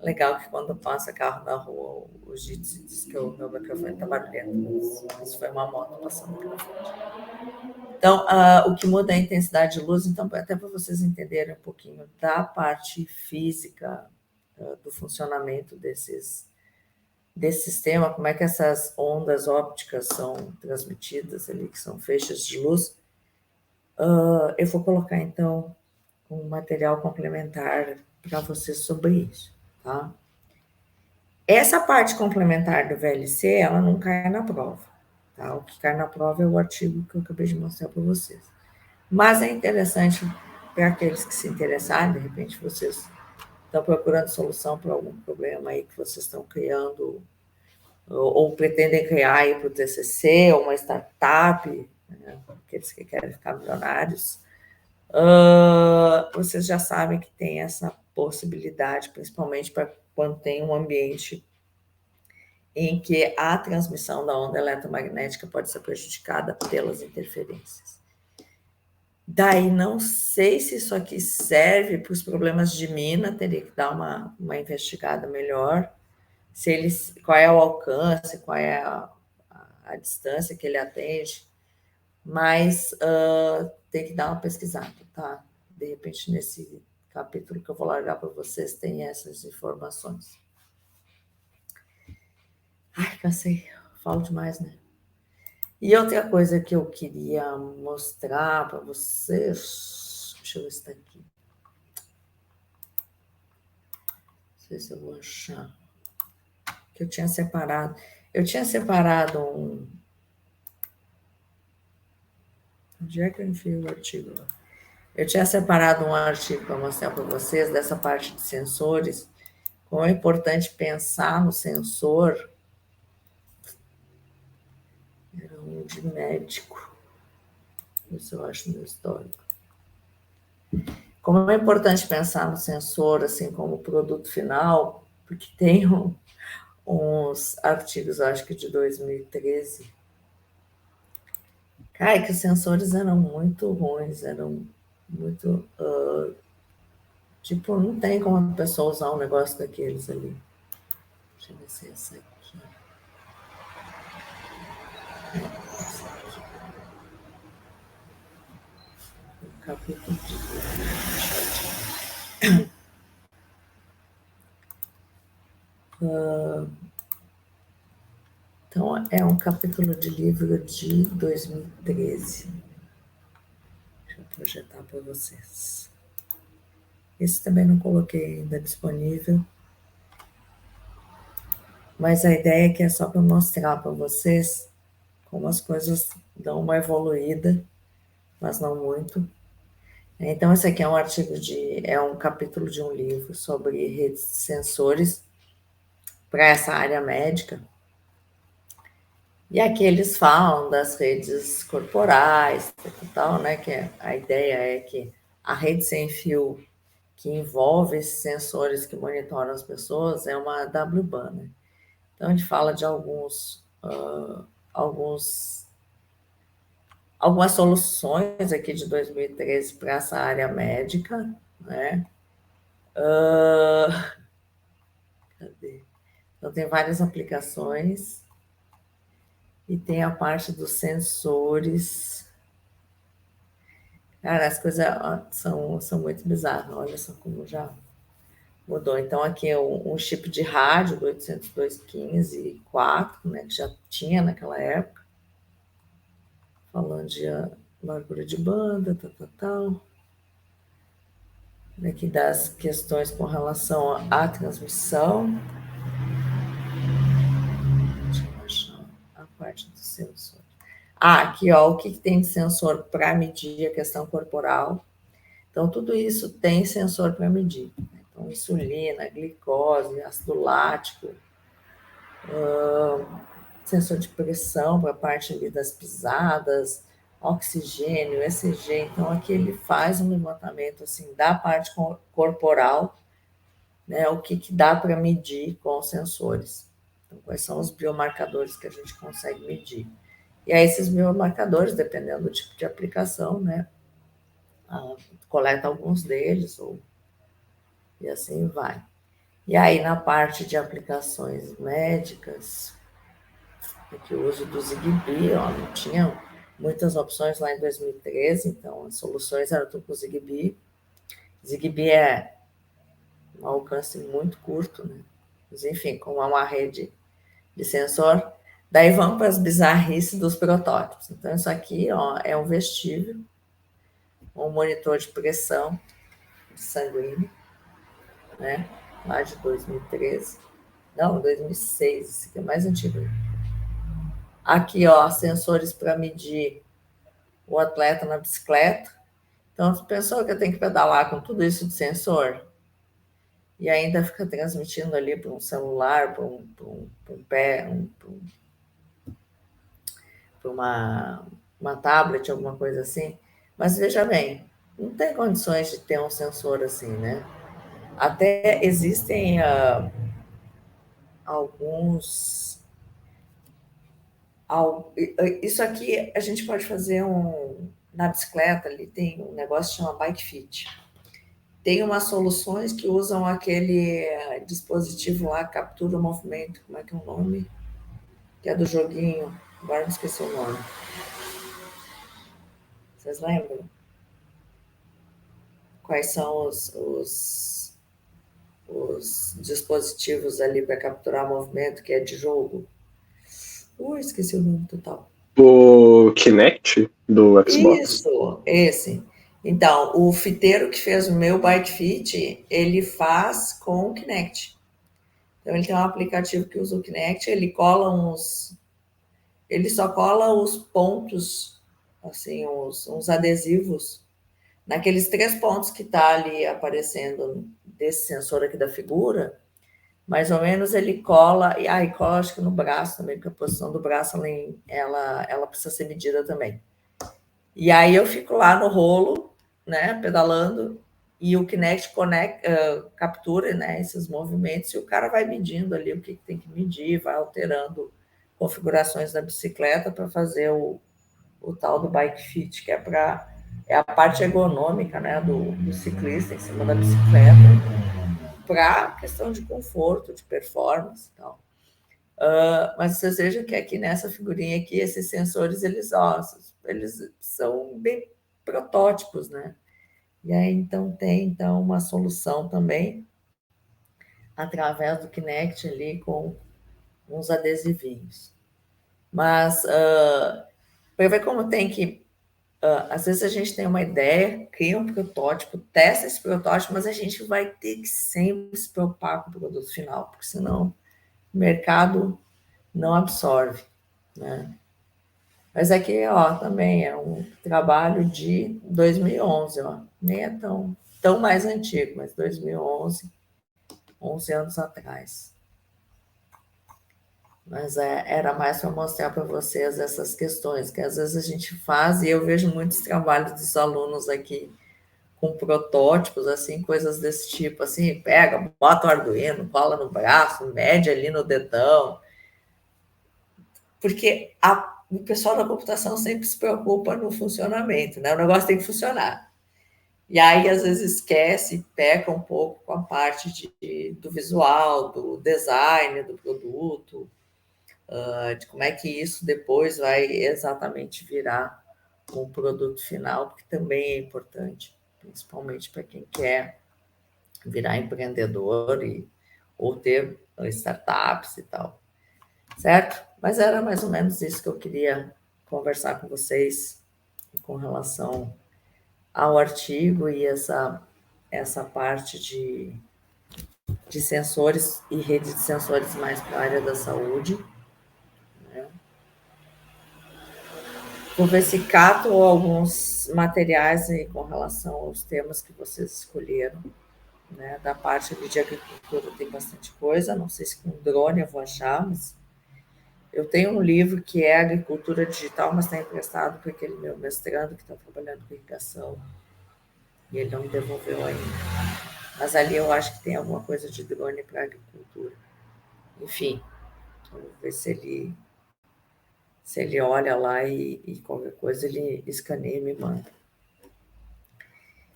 Legal que quando passa carro na rua, o Jitsi diz que o meu microfone está barulhento, mas isso foi uma moto passando aqui na frente. Então, o que muda é a intensidade de luz, então, até para vocês entenderem um pouquinho da parte física do funcionamento desse sistema, como é que essas ondas ópticas são transmitidas ali, que são feixes de luz, eu vou colocar, então, um material complementar para vocês sobre isso, tá? Essa parte complementar do VLC, ela não cai na prova, tá? O que cai na prova é o artigo que eu acabei de mostrar para vocês. Mas é interessante para aqueles que se interessarem, de repente vocês estão procurando solução para algum problema aí que vocês estão criando, ou pretendem criar aí para o TCC, ou uma startup, né? Aqueles que querem ficar milionários, vocês já sabem que tem essa possibilidade, principalmente para quando tem um ambiente em que a transmissão da onda eletromagnética pode ser prejudicada pelas interferências. Daí, não sei se isso aqui serve para os problemas de mina, teria que dar uma investigada melhor, qual é o alcance, qual é a distância que ele atende, mas tem que dar uma pesquisada, tá? De repente, nesse capítulo que eu vou largar para vocês, tem essas informações. Ai, cansei, falo demais, né? E outra coisa que eu queria mostrar para vocês, deixa eu ver se está aqui. Não sei se eu vou achar. Que eu tinha separado. Eu tinha separado um... Onde é que eu enfio o artigo? Eu tinha separado um artigo para mostrar para vocês dessa parte de sensores, como é importante pensar no sensor. Era um de médico. Isso eu acho no histórico. Como é importante pensar no sensor assim como produto final, porque tem uns artigos, acho que de 2013, cara, que os sensores eram muito ruins, eram muito... tipo, não tem como a pessoa usar um negócio daqueles ali. Deixa eu ver se é essa aqui. Capítulo então, é um capítulo de livro de 2013. Deixa eu projetar para vocês. Esse também não coloquei ainda disponível. Mas a ideia é que é só para mostrar para vocês como as coisas dão uma evoluída, mas não muito. Então, esse aqui é um artigo é um capítulo de um livro sobre redes de sensores para essa área médica. E aqui eles falam das redes corporais e tal, né? Que a ideia é que a rede sem fio que envolve esses sensores que monitoram as pessoas é uma WBAN, né? Então, a gente fala de algumas soluções aqui de 2013 para essa área médica, né? Cadê? Então, tem várias aplicações e tem a parte dos sensores. Cara, as coisas são muito bizarras, olha só como já mudou. Então, aqui é um chip de rádio do 802.15.4, né, que já tinha naquela época, falando de largura de banda, tal. Aqui das questões com relação à transmissão. Deixa eu achar a parte do sensor. Aqui, ó, o que tem de sensor para medir a questão corporal. Então, tudo isso tem sensor para medir. Então, insulina, glicose, ácido lático, sensor de pressão para a parte ali das pisadas, oxigênio, ECG. Então, aqui ele faz um levantamento assim, da parte corporal, né, o que dá para medir com os sensores. Então, quais são os biomarcadores que a gente consegue medir. E aí, esses biomarcadores, dependendo do tipo de aplicação, né, coleta alguns deles, e assim vai. E aí, na parte de aplicações médicas, aqui o uso do Zigbee, ó, não tinha muitas opções lá em 2013, então as soluções eram tudo com o Zigbee. Zigbee é um alcance muito curto, né? Mas, enfim, como é uma rede de sensor, daí vamos para as bizarrices dos protótipos. Então, isso aqui, ó, é um vestível, um monitor de pressão sanguínea, né? Lá de 2013. Não, 2006, esse aqui é mais antigo. Aqui, ó, sensores para medir o atleta na bicicleta. Então, você pensou que eu tenho que pedalar com tudo isso de sensor? E ainda fica transmitindo ali para um celular, para uma tablet, alguma coisa assim. Mas veja bem, não tem condições de ter um sensor assim, né? Até existem alguns... Isso aqui a gente pode fazer na bicicleta, ali tem um negócio que chama Bike Fit. Tem umas soluções que usam aquele dispositivo lá, captura o movimento, como é que é o nome? Que é do joguinho, agora não esqueci o nome. Vocês lembram? Quais são os dispositivos ali para capturar movimento, que é de jogo? Esqueci o nome total. O Kinect do Xbox? Isso, esse. Então, o fiteiro que fez o meu Bike Fit, ele faz com o Kinect. Então, ele tem um aplicativo que usa o Kinect, ele só cola os pontos, assim, uns adesivos, naqueles 3 pontos que está ali aparecendo desse sensor aqui da figura, mais ou menos ele cola, e cola acho que no braço também, porque a posição do braço ela precisa ser medida também. E aí eu fico lá no rolo, né, pedalando, e o Kinect captura, né, esses movimentos, e o cara vai medindo ali o que tem que medir, vai alterando configurações da bicicleta para fazer o tal do Bike Fit, que é a parte ergonômica, né, do ciclista em cima da bicicleta, para questão de conforto, de performance e tal. Mas vocês vejam que aqui nessa figurinha aqui, esses sensores, eles são bem protótipos, né? E aí, então, tem uma solução também, através do Kinect ali, com uns adesivinhos. Mas, para ver como tem que... às vezes a gente tem uma ideia, cria um protótipo, testa esse protótipo, mas a gente vai ter que sempre se preocupar com o produto final, porque senão o mercado não absorve, né? Mas aqui, ó, também é um trabalho de 2011, ó, nem é tão mais antigo, mas 2011, 11 anos atrás. Mas era mais para mostrar para vocês essas questões, que às vezes a gente faz, e eu vejo muitos trabalhos dos alunos aqui com protótipos, assim, coisas desse tipo, assim, pega, bota o Arduino, cola no braço, mede ali no dedão, porque o pessoal da computação sempre se preocupa no funcionamento, né? O negócio tem que funcionar. E aí, às vezes, esquece, peca um pouco com a parte do visual, do design do produto, de como é que isso depois vai exatamente virar um produto final, porque também é importante, principalmente para quem quer virar empreendedor ou ter startups e tal. Certo? Mas era mais ou menos isso que eu queria conversar com vocês com relação ao artigo e essa essa parte de sensores e rede de sensores mais para a área da saúde. Né? Vou ver se cato alguns materiais aí com relação aos temas que vocês escolheram. Né? Da parte de agricultura tem bastante coisa, não sei se com drone eu vou achar, mas eu tenho um livro que é Agricultura Digital, mas está emprestado para aquele meu mestrando que está trabalhando com irrigação, e ele não me devolveu ainda. Mas ali eu acho que tem alguma coisa de drone para agricultura. Enfim, vamos ver se ele olha lá e qualquer coisa ele escaneia e me manda.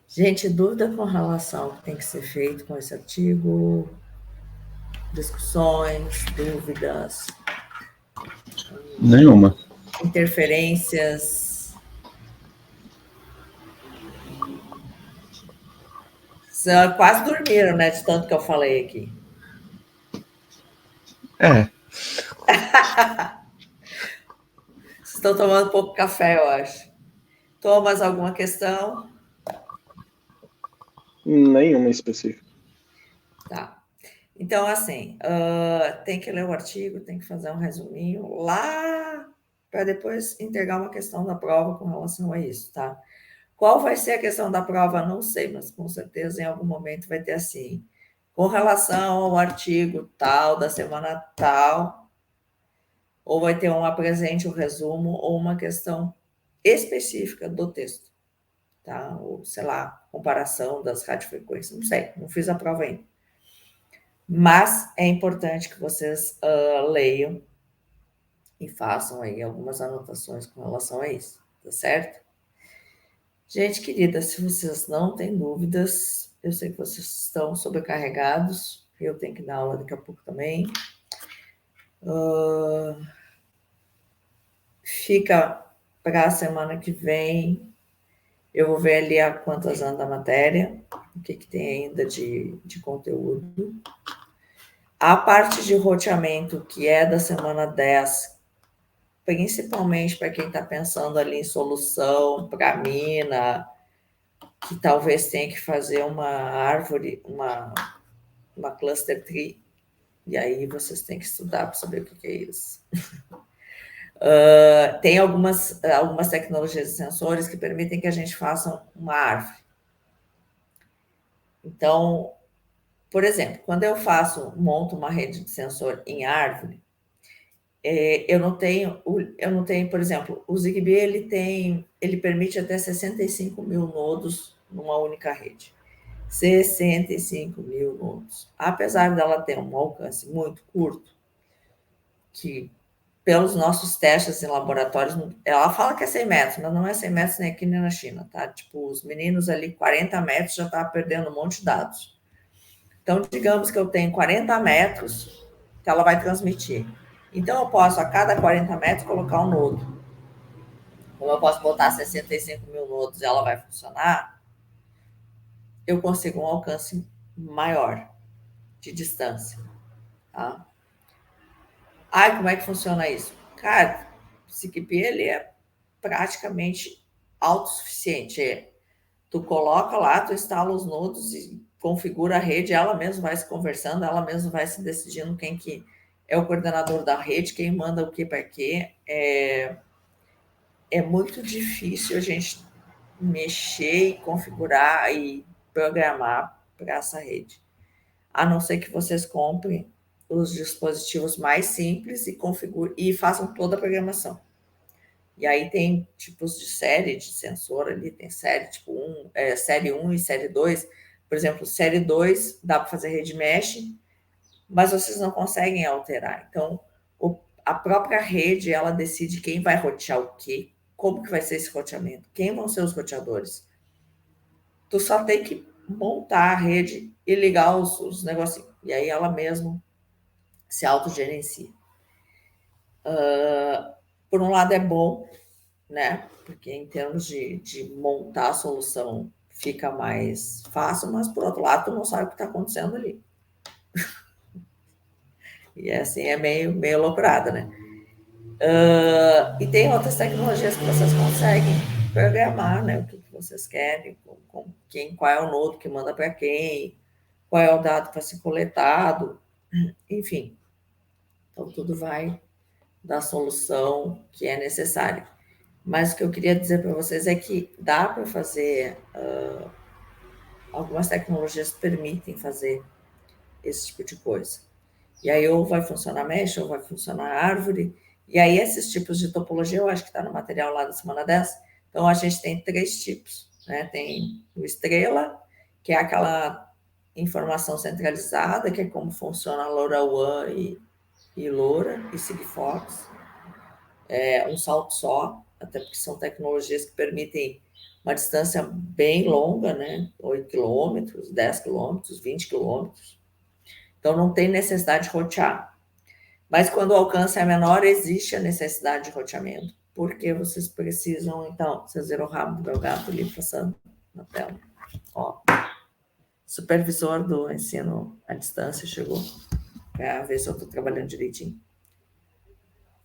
Gente, dúvida com relação ao que tem que ser feito com esse artigo? Discussões, dúvidas? Nenhuma. Interferências? Quase dormiram, né? De tanto que eu falei aqui. Vocês estão tomando pouco café, eu acho. Thomas, alguma questão? Nenhuma específica. Tá. Então, assim, tem que ler o artigo, tem que fazer um resuminho lá para depois entregar uma questão da prova com relação a isso, tá? Qual vai ser a questão da prova? Não sei, mas com certeza em algum momento vai ter assim, com relação ao artigo tal, da semana tal, ou vai ter um apresente, um resumo, ou uma questão específica do texto, tá? Ou, sei lá, comparação das radiofrequências, não sei, não fiz a prova ainda. Mas é importante que vocês leiam e façam aí algumas anotações com relação a isso, tá certo? Gente querida, se vocês não têm dúvidas, eu sei que vocês estão sobrecarregados, eu tenho que dar aula daqui a pouco também. Fica para a semana que vem, eu vou ver ali a quantas anda a matéria, o que tem ainda de conteúdo. A parte de roteamento, que é da semana 10, principalmente para quem está pensando ali em solução para mina, que talvez tenha que fazer uma árvore, uma cluster tree, e aí vocês têm que estudar para saber o que é isso. Tem algumas tecnologias de sensores que permitem que a gente faça uma árvore. Então, por exemplo, quando eu monto uma rede de sensor em árvore, eu não tenho, por exemplo, o Zigbee ele permite até 65 mil nodos numa única rede. 65 mil nodos. Apesar dela ter um alcance muito curto, que pelos nossos testes em laboratórios, ela fala que é 100 metros, mas não é 100 metros nem aqui nem na China, tá? Tipo, os meninos ali, 40 metros, já estavam perdendo um monte de dados. Então, digamos que eu tenho 40 metros que ela vai transmitir. Então, eu posso, a cada 40 metros, colocar um nodo. Como eu posso botar 65 mil nodos e ela vai funcionar, eu consigo um alcance maior de distância. Tá? Como é que funciona isso? Cara, o Zigbee, ele é praticamente autossuficiente. Tu coloca lá, tu instala os nodos e configura a rede, ela mesma vai se conversando, ela mesma vai se decidindo quem que é o coordenador da rede, quem manda o que para quê. É muito difícil a gente mexer e configurar e programar para essa rede. A não ser que vocês comprem os dispositivos mais simples e façam toda a programação. E aí tem tipos de série de sensor ali, tem série tipo série 1 e série 2. Por exemplo, série 2 dá para fazer rede mesh, mas vocês não conseguem alterar. Então, a própria rede, ela decide quem vai rotear o quê, como que vai ser esse roteamento, quem vão ser os roteadores. Tu só tem que montar a rede e ligar os negocinhos. E aí ela mesma se autogerencia. Por um lado é bom, né? Porque em termos de montar a solução fica mais fácil, mas por outro lado tu não sabe o que está acontecendo ali. E assim é meio loucurada, né? E tem outras tecnologias que vocês conseguem programar, né? O que vocês querem, qual é o nodo que manda para quem, qual é o dado para ser coletado, enfim. Então, tudo vai da solução que é necessária. Mas o que eu queria dizer para vocês é que dá para fazer, algumas tecnologias permitem fazer esse tipo de coisa. E aí ou vai funcionar mesh, ou vai funcionar árvore, e aí esses tipos de topologia, eu acho que está no material lá da semana 10, então a gente tem 3 tipos, né? Tem o estrela, que é aquela informação centralizada, que é como funciona a LoRaWAN e LoRa e Sigfox, um salto só, até porque são tecnologias que permitem uma distância bem longa, né? 8 quilômetros, 10 quilômetros, 20 quilômetros. Então, não tem necessidade de rotear. Mas quando o alcance é menor, existe a necessidade de roteamento, porque vocês precisam, então, vocês viram o rabo do meu gato ali passando na tela. Ó, supervisor do ensino à distância chegou para ver se eu estou trabalhando direitinho.